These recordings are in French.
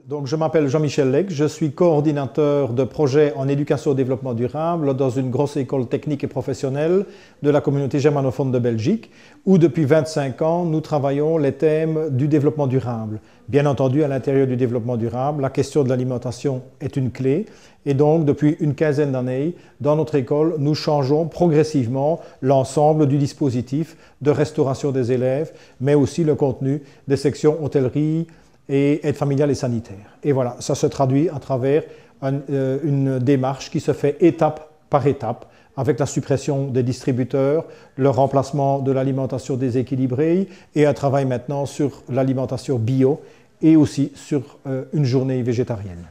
Donc, je m'appelle Jean-Michel Legge, je suis coordinateur de projet en éducation au développement durable dans une grosse école technique et professionnelle de la communauté germanophone de Belgique, où depuis 25 ans, nous travaillons les thèmes du développement durable. Bien entendu, à l'intérieur du développement durable, la question de l'alimentation est une clé. Et donc, depuis une quinzaine d'années, dans notre école, nous changeons progressivement l'ensemble du dispositif de restauration des élèves, mais aussi le contenu des sections hôtellerie, et aide familiale et sanitaire. Et voilà, ça se traduit à travers une démarche qui se fait étape par étape, avec la suppression des distributeurs, le remplacement de l'alimentation déséquilibrée et un travail maintenant sur l'alimentation bio et aussi sur une journée végétarienne.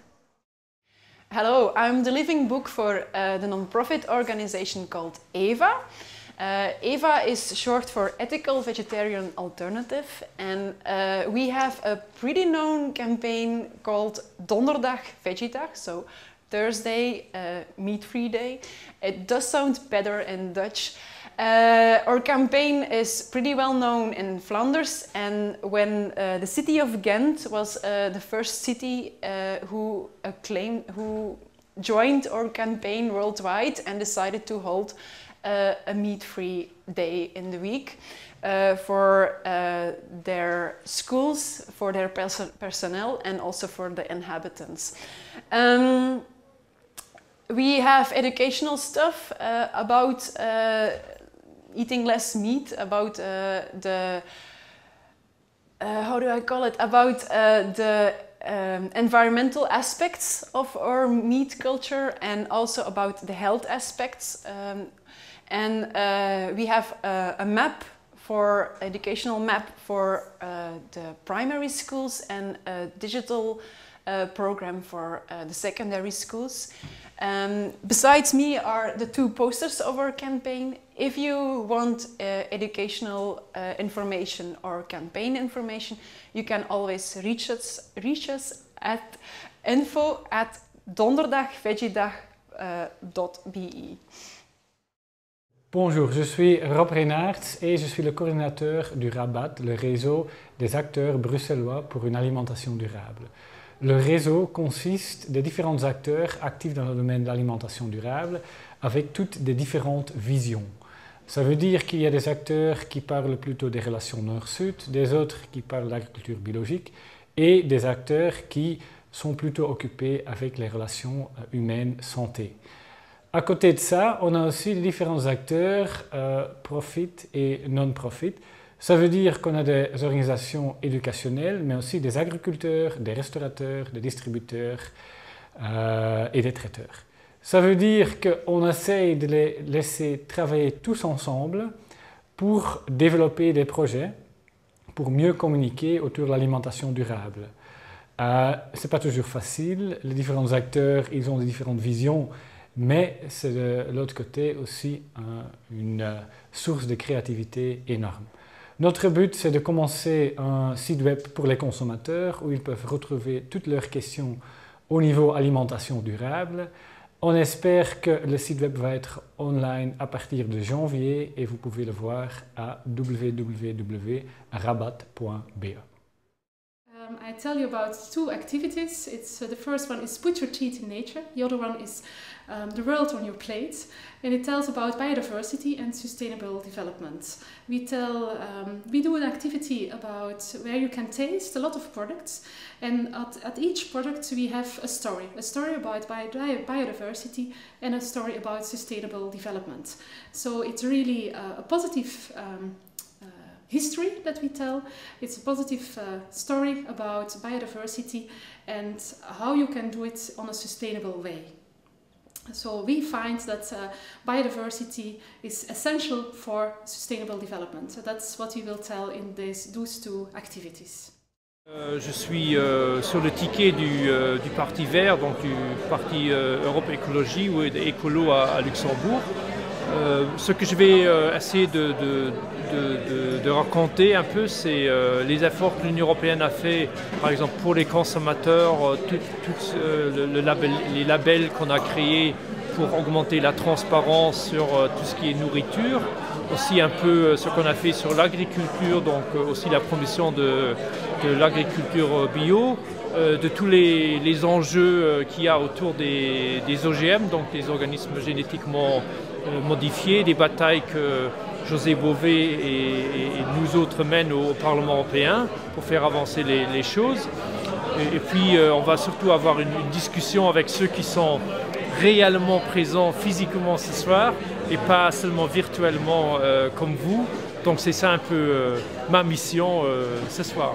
Hello, I'm the living book for the non-profit organization called EVA. EVA is short for Ethical Vegetarian Alternative, and we have a pretty known campaign called Donderdag Veggiedag, so Thursday meat-free day. It does sound better in Dutch. Our campaign is pretty well known in Flanders, and when the city of Ghent was the first city who joined our campaign worldwide and decided to hold a meat-free day in the week for their schools, for their personnel, and also for the inhabitants. We have educational stuff about eating less meat, about how do I call it? About the environmental aspects of our meat culture, and also about the health aspects. And we have a map for educational map for the primary schools and a digital program for the secondary schools. Besides me are the two posters of our campaign. If you want educational information or campaign information, you can always reach us at info@donderdagveggiedag.be. Bonjour, je suis Rob Reinarts et je suis le coordinateur du RABAT, le réseau des acteurs bruxellois pour une alimentation durable. Le réseau consiste de différents acteurs actifs dans le domaine de l'alimentation durable avec toutes des différentes visions. Ça veut dire qu'il y a des acteurs qui parlent plutôt des relations nord-sud, des autres qui parlent de l'agriculture biologique et des acteurs qui sont plutôt occupés avec les relations humaines-santé. À côté de ça, on a aussi les différents acteurs profit et non-profit. Ça veut dire qu'on a des organisations éducationnelles, mais aussi des agriculteurs, des restaurateurs, des distributeurs et des traiteurs. Ça veut dire qu'on essaye de les laisser travailler tous ensemble pour développer des projets, pour mieux communiquer autour de l'alimentation durable. Ce n'est pas toujours facile, les différents acteurs, ils ont des différentes visions, mais c'est de l'autre côté aussi une source de créativité énorme. Notre but, c'est de commencer un site web pour les consommateurs où ils peuvent retrouver toutes leurs questions au niveau alimentation durable. On espère que le site web va être online à partir de janvier et vous pouvez le voir à www.rabat.be. I tell you about two activities. The first one is Put Your Teeth in Nature. The other one is The World on Your Plate. And it tells about biodiversity and sustainable development. We do an activity about where you can taste a lot of products. And at each product we have a story about biodiversity and a story about sustainable development. So it's really a positive history that we tell. It's a positive story about biodiversity and how you can do it on a sustainable way. So we find that biodiversity is essential for sustainable development. So that's what we will tell in those two activities. Je suis sur le ticket du Parti Vert, donc du Parti Europe Écologie ou Écolo à Luxembourg. Ce que je vais essayer de raconter un peu, c'est les efforts que l'Union européenne a fait, par exemple pour les consommateurs, les labels qu'on a créés pour augmenter la transparence sur tout ce qui est nourriture, aussi un peu ce qu'on a fait sur l'agriculture, donc aussi la promotion de l'agriculture bio, de tous les enjeux qu'il y a autour des OGM, donc des organismes génétiquement modifiés, des batailles que José Bové et nous autres mènent au Parlement européen pour faire avancer les choses. Et puis on va surtout avoir une discussion avec ceux qui sont réellement présents physiquement ce soir et pas seulement virtuellement comme vous. Donc c'est ça un peu ma mission ce soir.